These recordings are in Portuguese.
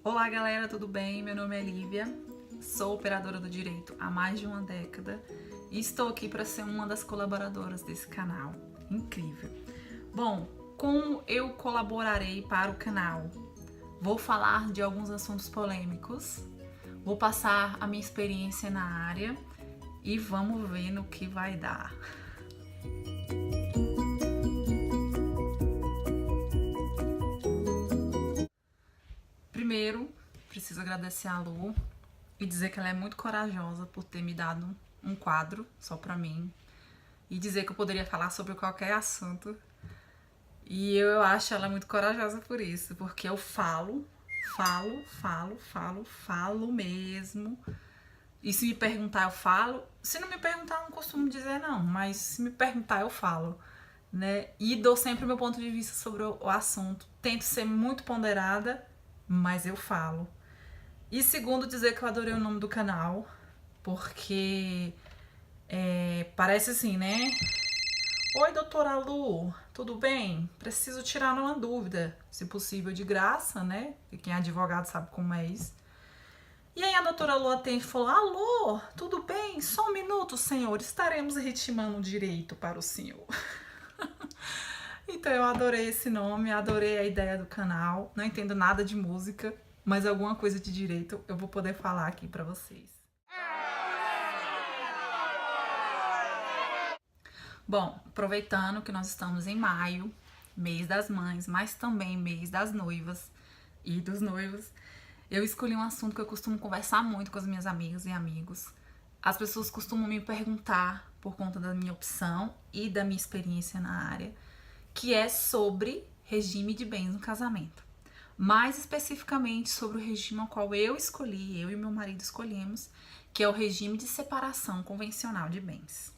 Olá galera, tudo bem? Meu nome é Lívia, sou operadora do direito há mais de uma década e estou aqui para ser uma das colaboradoras desse canal. Incrível! Bom, como eu colaborarei para o canal? Vou falar de alguns assuntos polêmicos, vou passar a minha experiência na área e vamos ver no que vai dar. Primeiro, preciso agradecer a Lu e dizer que ela é muito corajosa por ter me dado um quadro só pra mim e dizer que eu poderia falar sobre qualquer assunto. E eu acho ela muito corajosa por isso, porque eu falo mesmo. E se me perguntar, eu falo. Se não me perguntar, eu não costumo dizer não, mas se me perguntar, eu falo, né? E dou sempre o meu ponto de vista sobre o assunto. Tento ser muito ponderada, mas eu falo. E segundo, dizer que eu adorei o nome do canal, porque parece assim, né? Oi, doutora Lu, tudo bem? Preciso tirar uma dúvida, se possível de graça, né? E quem é advogado sabe como é isso. E aí a doutora Lu atende e falou: alô, tudo bem? Só um minuto, senhor, estaremos ritmando direito para o senhor. Então eu adorei esse nome, adorei a ideia do canal, não entendo nada de música, mas alguma coisa de direito eu vou poder falar aqui pra vocês. Bom, aproveitando que nós estamos em maio, mês das mães, mas também mês das noivas e dos noivos, eu escolhi um assunto que eu costumo conversar muito com as minhas amigas e amigos. As pessoas costumam me perguntar, por conta da minha opção e da minha experiência na área, que é sobre regime de bens no casamento. Mais especificamente sobre o regime ao qual eu escolhi, eu e meu marido escolhemos, que é o regime de separação convencional de bens.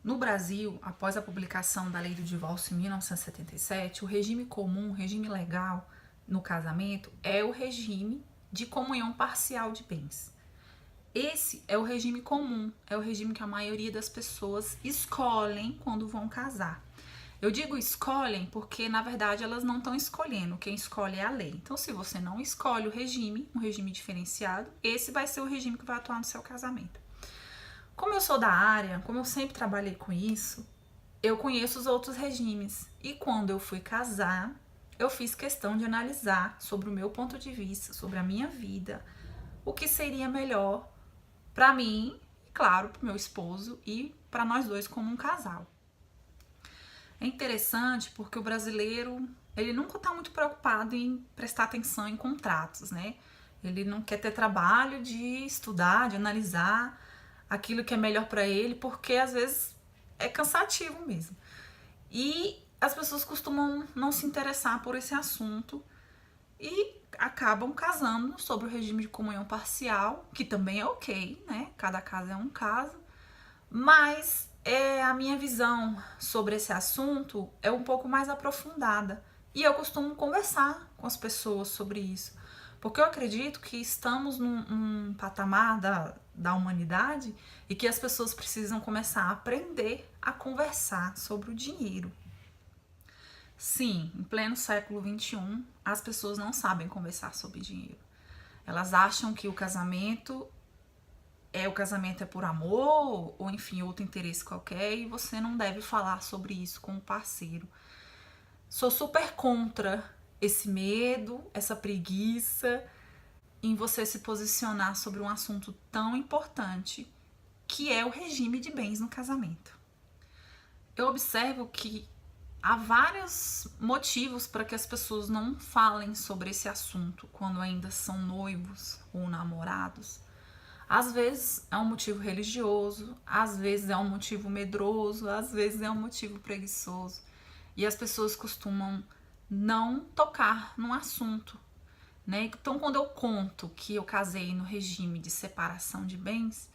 No Brasil, após a publicação da Lei do Divórcio em 1977, o regime comum, o regime legal no casamento, é o regime de comunhão parcial de bens. Esse é o regime comum, é o regime que a maioria das pessoas escolhem quando vão casar. Eu digo escolhem porque, na verdade, elas não estão escolhendo. Quem escolhe é a lei. Então, se você não escolhe o regime, um regime diferenciado, esse vai ser o regime que vai atuar no seu casamento. Como eu sou da área, como eu sempre trabalhei com isso, eu conheço os outros regimes. E quando eu fui casar, eu fiz questão de analisar sobre o meu ponto de vista, sobre a minha vida, o que seria melhor para mim, e claro, para o meu esposo e para nós dois como um casal. É interessante porque o brasileiro, ele nunca está muito preocupado em prestar atenção em contratos, né? Ele não quer ter trabalho de estudar, de analisar aquilo que é melhor para ele, porque às vezes é cansativo mesmo. E as pessoas costumam não se interessar por esse assunto e acabam casando sobre o regime de comunhão parcial, que também é ok, né? Cada caso é um caso, mas a minha visão sobre esse assunto é um pouco mais aprofundada e eu costumo conversar com as pessoas sobre isso, porque eu acredito que estamos num patamar da humanidade e que as pessoas precisam começar a aprender a conversar sobre o dinheiro. Sim, em pleno século XXI, as pessoas não sabem conversar sobre dinheiro. Elas acham que o casamento é por amor, ou enfim, outro interesse qualquer, e você não deve falar sobre isso com o parceiro. Sou super contra esse medo, essa preguiça em você se posicionar sobre um assunto tão importante, que é o regime de bens no casamento. Eu observo que há vários motivos para que as pessoas não falem sobre esse assunto quando ainda são noivos ou namorados. Às vezes é um motivo religioso, às vezes é um motivo medroso, às vezes é um motivo preguiçoso. E as pessoas costumam não tocar num assunto, né? Então, quando eu conto que eu casei no regime de separação de bens,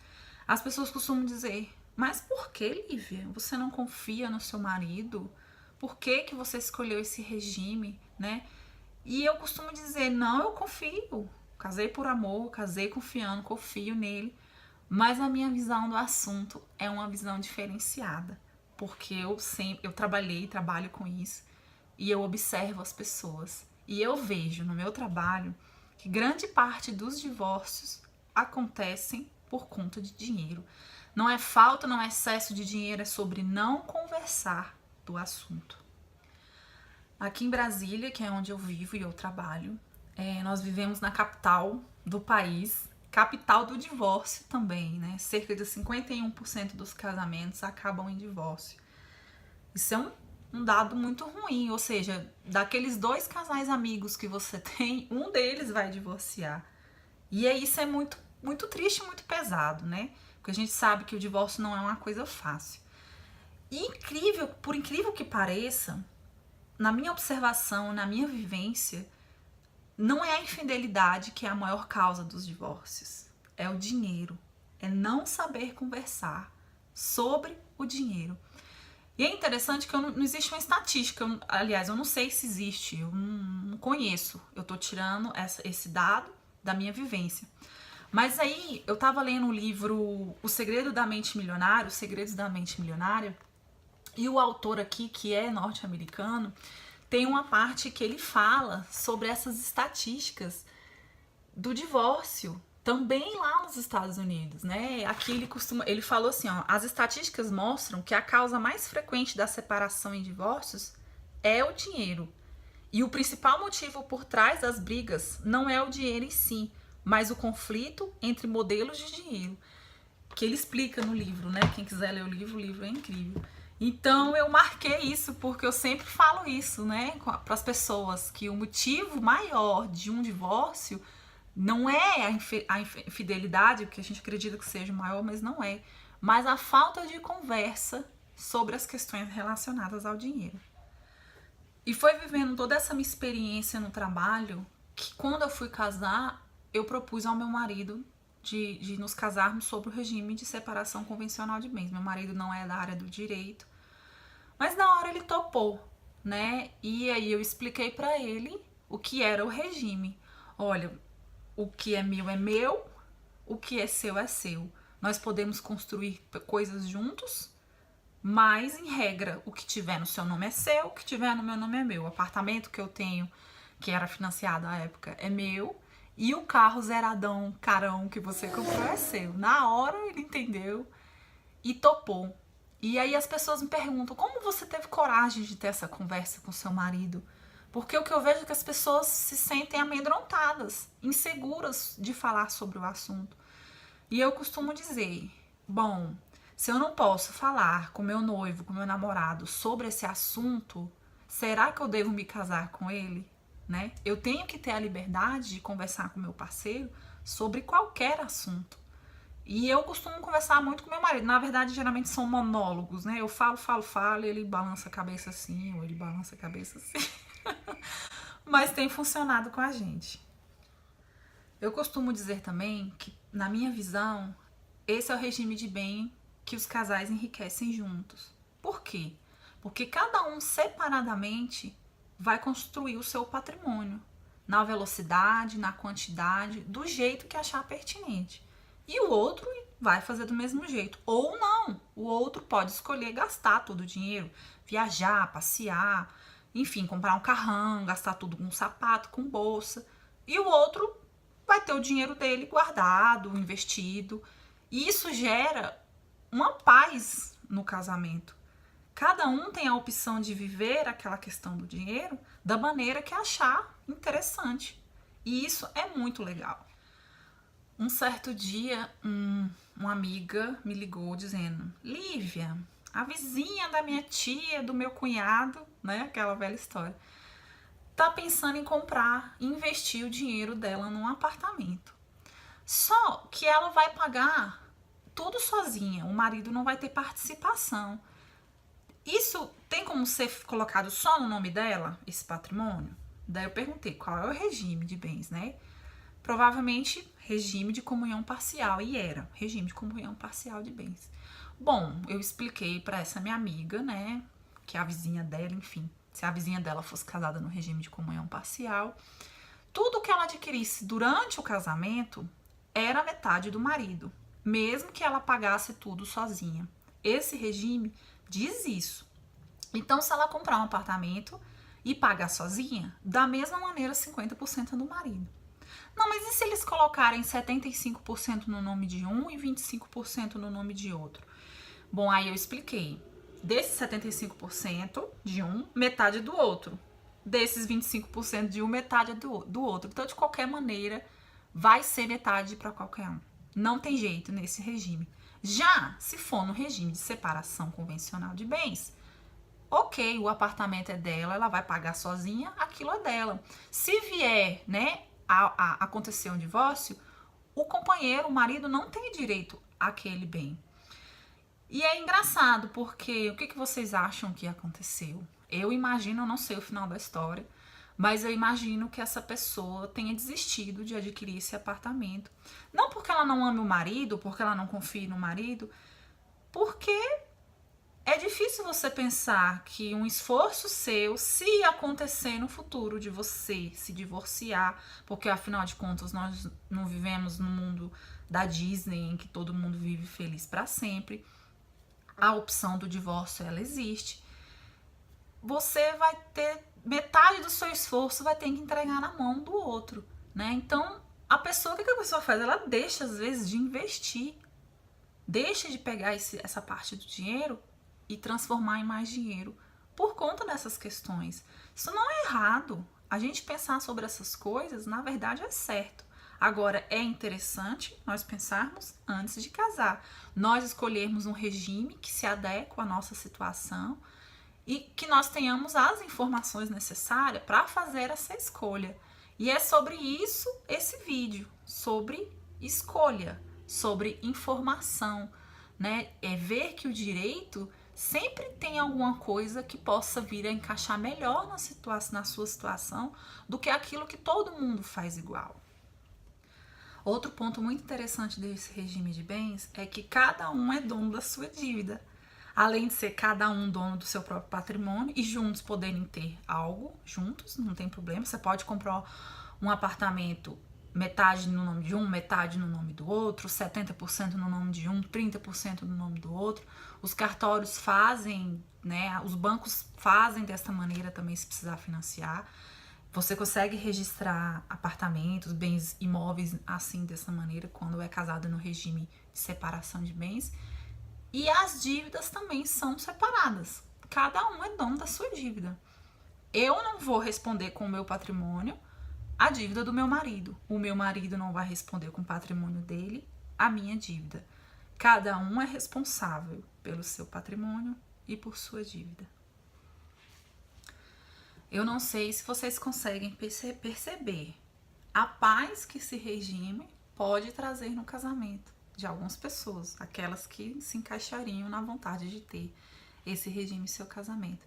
as pessoas costumam dizer: mas por que, Lívia? Você não confia no seu marido? Por que você escolheu esse regime, né? E eu costumo dizer: não, eu confio. Casei por amor, casei confiando, confio nele, mas a minha visão do assunto é uma visão diferenciada, porque eu trabalho com isso e eu observo as pessoas E eu vejo no meu trabalho que grande parte dos divórcios acontecem por conta de dinheiro. Não é falta, não é excesso de dinheiro, é sobre não conversar do assunto. Aqui em Brasília, que é onde eu vivo e eu trabalho, nós vivemos na capital do país, capital do divórcio também, né? Cerca de 51% dos casamentos acabam em divórcio. Isso é um dado muito ruim, ou seja, daqueles 2 casais amigos que você tem, um deles vai divorciar. E isso é muito, muito triste, muito pesado, né? Porque a gente sabe que o divórcio não é uma coisa fácil. E por incrível que pareça, na minha observação, na minha vivência, não é a infidelidade que é a maior causa dos divórcios. É o dinheiro. É não saber conversar sobre o dinheiro. E é interessante que não existe uma estatística. Aliás, eu não sei se existe. Eu não conheço. Eu tô tirando esse dado da minha vivência. Mas aí, eu tava lendo o livro O Segredo da Mente Milionária, Os Segredos da Mente Milionária, e o autor aqui, que é norte-americano, tem uma parte que ele fala sobre essas estatísticas do divórcio, também lá nos Estados Unidos, né? Aqui ele falou assim, ó, as estatísticas mostram que a causa mais frequente da separação em divórcios é o dinheiro. E o principal motivo por trás das brigas não é o dinheiro em si, mas o conflito entre modelos de dinheiro, que ele explica no livro, né? Quem quiser ler o livro é incrível. Então eu marquei isso porque eu sempre falo isso, né, para as pessoas, que o motivo maior de um divórcio não é a infidelidade, porque a gente acredita que seja maior, mas não é, mas a falta de conversa sobre as questões relacionadas ao dinheiro. E foi vivendo toda essa minha experiência no trabalho que quando eu fui casar, eu propus ao meu marido de nos casarmos sobre o regime de separação convencional de bens. Meu marido não é da área do direito, mas na hora ele topou, né? E aí eu expliquei pra ele o que era o regime. Olha, o que é meu, o que é seu. Nós podemos construir coisas juntos, mas em regra, o que tiver no seu nome é seu, o que tiver no meu nome é meu. O apartamento que eu tenho, que era financiado à época, é meu. E o carro zeradão, carão que você comprou é seu. Na hora ele entendeu e topou. E aí as pessoas me perguntam, como você teve coragem de ter essa conversa com seu marido? Porque o que eu vejo é que as pessoas se sentem amedrontadas, inseguras de falar sobre o assunto. E eu costumo dizer, bom, se eu não posso falar com meu noivo, com meu namorado sobre esse assunto, será que eu devo me casar com ele? Né? Eu tenho que ter a liberdade de conversar com meu parceiro sobre qualquer assunto. E eu costumo conversar muito com meu marido. Na verdade, geralmente são monólogos, né? Eu falo, e ele balança a cabeça assim, ou ele balança a cabeça assim. Mas tem funcionado com a gente. Eu costumo dizer também que, na minha visão, esse é o regime de bem que os casais enriquecem juntos. Por quê? Porque cada um separadamente vai construir o seu patrimônio na velocidade, na quantidade, do jeito que achar pertinente. E o outro vai fazer do mesmo jeito. Ou não, o outro pode escolher gastar todo o dinheiro, viajar, passear, enfim, comprar um carrão, gastar tudo com sapato, com bolsa. E o outro vai ter o dinheiro dele guardado, investido. E isso gera uma paz no casamento. Cada um tem a opção de viver aquela questão do dinheiro da maneira que achar interessante. E isso é muito legal. Um certo dia, uma amiga me ligou dizendo, Lívia, a vizinha da minha tia, do meu cunhado, né, aquela velha história, tá pensando em comprar, investir o dinheiro dela num apartamento. Só que ela vai pagar tudo sozinha, o marido não vai ter participação. Isso tem como ser colocado só no nome dela, esse patrimônio? Daí eu perguntei qual é o regime de bens, né? Provavelmente regime de comunhão parcial, e era regime de comunhão parcial de bens. Bom, eu expliquei para essa minha amiga, né, que é a vizinha dela, enfim, se a vizinha dela fosse casada no regime de comunhão parcial, tudo que ela adquirisse durante o casamento era metade do marido, mesmo que ela pagasse tudo sozinha. Esse regime diz isso. Então, se ela comprar um apartamento e pagar sozinha, da mesma maneira 50% do marido. Não, mas e se eles colocarem 75% no nome de um e 25% no nome de outro? Bom, aí eu expliquei. Desses 75% de um, metade do outro. Desses 25% de um, metade do outro. Então, de qualquer maneira, vai ser metade para qualquer um. Não tem jeito nesse regime. Já se for no regime de separação convencional de bens, ok, o apartamento é dela, ela vai pagar sozinha, aquilo é dela. Se vier, né, a acontecer um divórcio, o companheiro, o marido, não tem direito àquele bem. E é engraçado, porque o que vocês acham que aconteceu? Eu imagino, eu não sei o final da história, mas eu imagino que essa pessoa tenha desistido de adquirir esse apartamento. Não porque ela não ame o marido, porque ela não confie no marido, porque é difícil você pensar que um esforço seu, se acontecer no futuro de você se divorciar, porque afinal de contas nós não vivemos no mundo da Disney em que todo mundo vive feliz para sempre. A opção do divórcio, ela existe. Você vai ter metade do seu esforço, vai ter que entregar na mão do outro, né? Então, a pessoa, o que a pessoa faz? Ela deixa, às vezes, de investir. Deixa de pegar essa parte do dinheiro e transformar em mais dinheiro por conta dessas questões. Isso não é errado. A gente pensar sobre essas coisas, na verdade, é certo. Agora, é interessante nós pensarmos antes de casar. Nós escolhermos um regime que se adequa à nossa situação e que nós tenhamos as informações necessárias para fazer essa escolha. E é sobre isso esse vídeo, sobre escolha, sobre informação, né? É ver que o direito sempre tem alguma coisa que possa vir a encaixar melhor na sua situação do que aquilo que todo mundo faz igual. Outro ponto muito interessante desse regime de bens é que cada um é dono da sua dívida. Além de ser cada um dono do seu próprio patrimônio e juntos poderem ter algo, juntos, não tem problema. Você pode comprar um apartamento, metade no nome de um, metade no nome do outro, 70% no nome de um, 30% no nome do outro. Os cartórios fazem, né? Os bancos fazem desta maneira também se precisar financiar. Você consegue registrar apartamentos, bens imóveis assim, dessa maneira, quando é casado no regime de separação de bens. E as dívidas também são separadas. Cada um é dono da sua dívida. Eu não vou responder com o meu patrimônio a dívida do meu marido. O meu marido não vai responder com o patrimônio dele a minha dívida. Cada um é responsável pelo seu patrimônio e por sua dívida. Eu não sei se vocês conseguem perceber a paz que esse regime pode trazer no casamento de algumas pessoas, aquelas que se encaixariam na vontade de ter esse regime em seu casamento.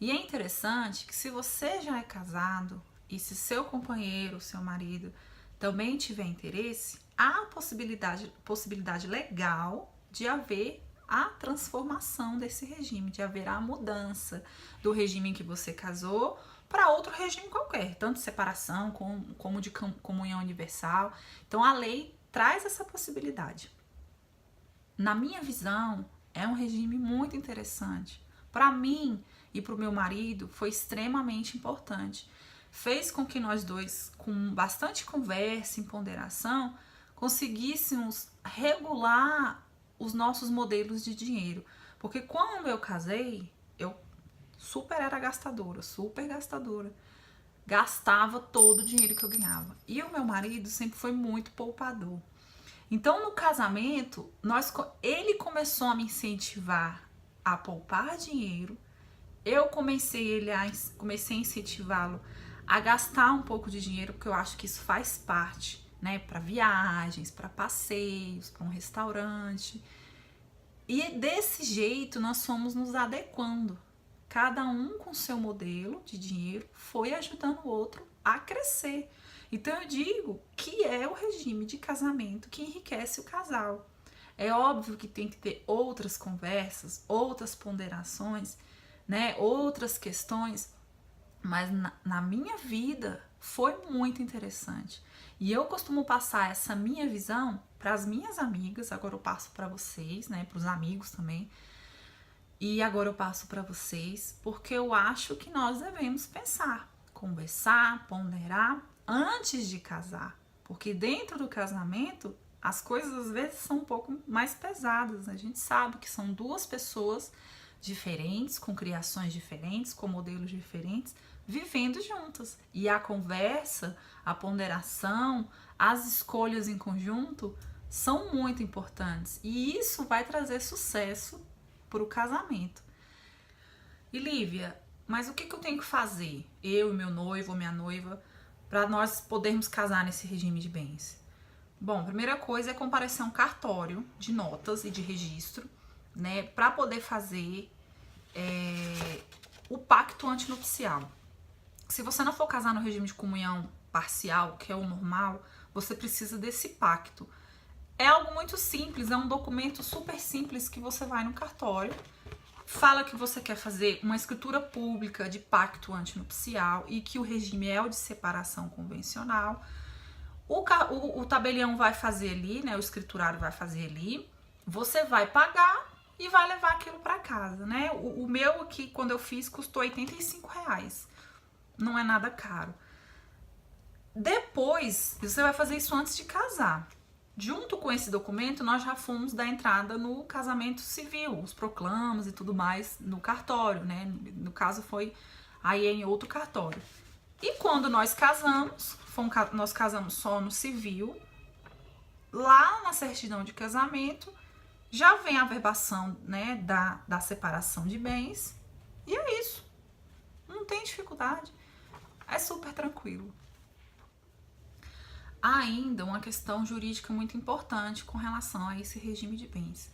E é interessante que se você já é casado e se seu companheiro, seu marido também tiver interesse, há a possibilidade legal de haver a transformação desse regime, de haver a mudança do regime em que você casou para outro regime qualquer, tanto de separação como de comunhão universal. Então a lei traz essa possibilidade. Na minha visão, é um regime muito interessante. Para mim e para o meu marido foi extremamente importante. Fez com que nós dois, com bastante conversa e ponderação, conseguíssemos regular os nossos modelos de dinheiro. Porque quando eu casei, eu super era gastadora, super gastadora. Gastava todo o dinheiro que eu ganhava. E o meu marido sempre foi muito poupador. Então, no casamento, ele começou a me incentivar a poupar dinheiro. Eu comecei a incentivá-lo a gastar um pouco de dinheiro, porque eu acho que isso faz parte, né, para viagens, para passeios, para um restaurante. E desse jeito nós fomos nos adequando. Cada um com seu modelo de dinheiro foi ajudando o outro a crescer. Então eu digo que é o regime de casamento que enriquece o casal. É óbvio que tem que ter outras conversas, outras ponderações, né, outras questões, mas na minha vida foi muito interessante. E eu costumo passar essa minha visão para as minhas amigas, agora eu passo para vocês, né, para os amigos também, E agora eu passo para vocês, porque eu acho que nós devemos pensar, conversar, ponderar antes de casar. Porque dentro do casamento, as coisas às vezes são um pouco mais pesadas. A gente sabe que são duas pessoas diferentes, com criações diferentes, com modelos diferentes, vivendo juntas. E a conversa, a ponderação, as escolhas em conjunto são muito importantes. E isso vai trazer sucesso para o casamento. E Lívia, mas o que eu tenho que fazer, eu e meu noivo ou minha noiva, para nós podermos casar nesse regime de bens? Bom, a primeira coisa é comparecer a um cartório de notas e de registro, né, para poder fazer o pacto antinupcial. Se você não for casar no regime de comunhão parcial, que é o normal, você precisa desse pacto. É algo muito simples, é um documento super simples que você vai no cartório, fala que você quer fazer uma escritura pública de pacto antinupcial e que o regime é o de separação convencional. O tabelião vai fazer ali, né? O escriturário vai fazer ali. Você vai pagar e vai levar aquilo para casa, né? O meu aqui, quando eu fiz, custou R$85. Não é nada caro. Depois, você vai fazer isso antes de casar. Junto com esse documento, nós já fomos dar entrada no casamento civil, os proclamas e tudo mais no cartório, né? No caso foi aí em outro cartório. E quando nós casamos, nós casamos só no civil, lá na certidão de casamento, já vem a averbação, né, da separação de bens, e é isso. Não tem dificuldade. É super tranquilo. Há ainda uma questão jurídica muito importante com relação a esse regime de bens.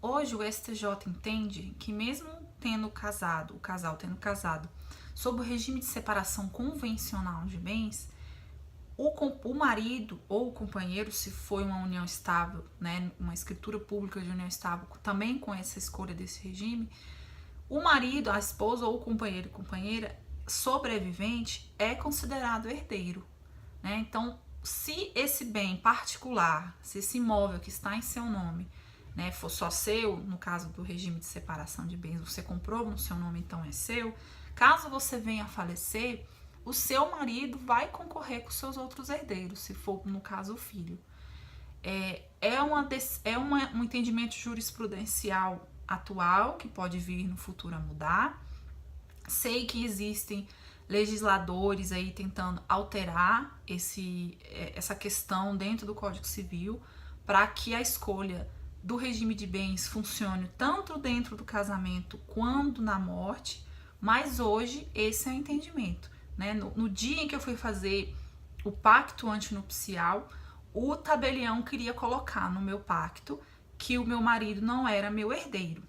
Hoje o STJ entende que mesmo tendo casado, o casal tendo casado, sob o regime de separação convencional de bens, o marido ou o companheiro, se for uma união estável, né, uma escritura pública de união estável, também com essa escolha desse regime, o marido, a esposa ou o companheiro e companheira sobrevivente é considerado herdeiro, né? Então, se esse bem particular, se esse imóvel que está em seu nome, né, for só seu, no caso do regime de separação de bens, você comprou no seu nome, então é seu. Caso você venha a falecer, o seu marido vai concorrer com seus outros herdeiros, se for, no caso, o filho. Um entendimento jurisprudencial atual, que pode vir no futuro a mudar. Sei que existem legisladores aí tentando alterar essa questão dentro do Código Civil para que a escolha do regime de bens funcione tanto dentro do casamento quanto na morte, mas hoje esse é o entendimento, né? No dia em que eu fui fazer o pacto antinupcial, o tabelião queria colocar no meu pacto que o meu marido não era meu herdeiro.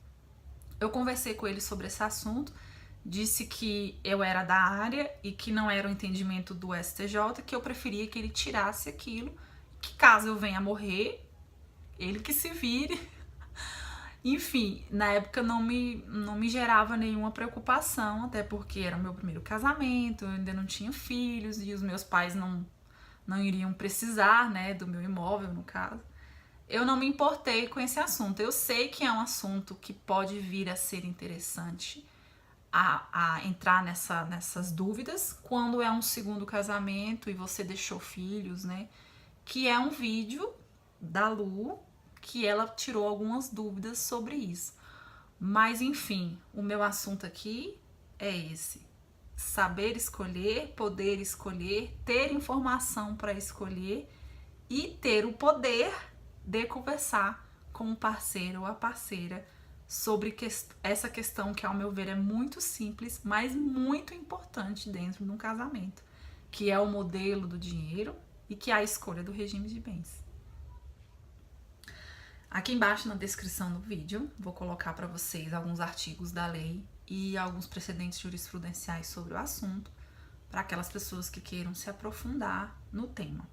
Eu conversei com ele sobre esse assunto, disse que eu era da área e que não era o entendimento do STJ, que eu preferia que ele tirasse aquilo, que caso eu venha a morrer, ele que se vire. Enfim, na época não me gerava nenhuma preocupação, até porque era o meu primeiro casamento, eu ainda não tinha filhos e os meus pais não iriam precisar, né, do meu imóvel, no caso. Eu não me importei com esse assunto. Eu sei que é um assunto que pode vir a ser interessante, a entrar nessas dúvidas quando é um segundo casamento e você deixou filhos, né? Que é um vídeo da Lu que ela tirou algumas dúvidas sobre isso. Mas enfim, o meu assunto aqui é esse: saber escolher, poder escolher, ter informação para escolher e ter o poder de conversar com o parceiro ou a parceira sobre essa questão que, ao meu ver, é muito simples, mas muito importante dentro de um casamento, que é o modelo do dinheiro e que é a escolha do regime de bens. Aqui embaixo na descrição do vídeo, vou colocar para vocês alguns artigos da lei e alguns precedentes jurisprudenciais sobre o assunto, para aquelas pessoas que queiram se aprofundar no tema.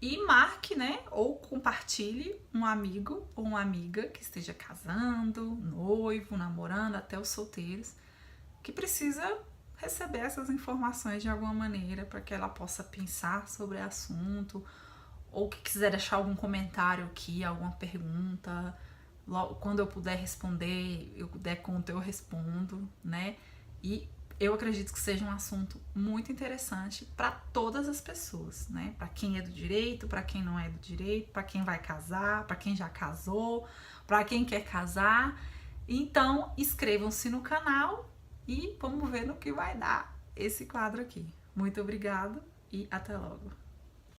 E marque, né, ou compartilhe um amigo ou uma amiga que esteja casando, noivo, namorando, até os solteiros, que precisa receber essas informações de alguma maneira para que ela possa pensar sobre o assunto, ou que quiser deixar algum comentário aqui, alguma pergunta, Quando eu puder responder, eu der conta, eu respondo, né? E eu acredito que seja um assunto muito interessante para todas as pessoas, né? Para quem é do direito, para quem não é do direito, para quem vai casar, para quem já casou, para quem quer casar. Então, inscrevam-se no canal e vamos ver no que vai dar esse quadro aqui. Muito obrigada e até logo.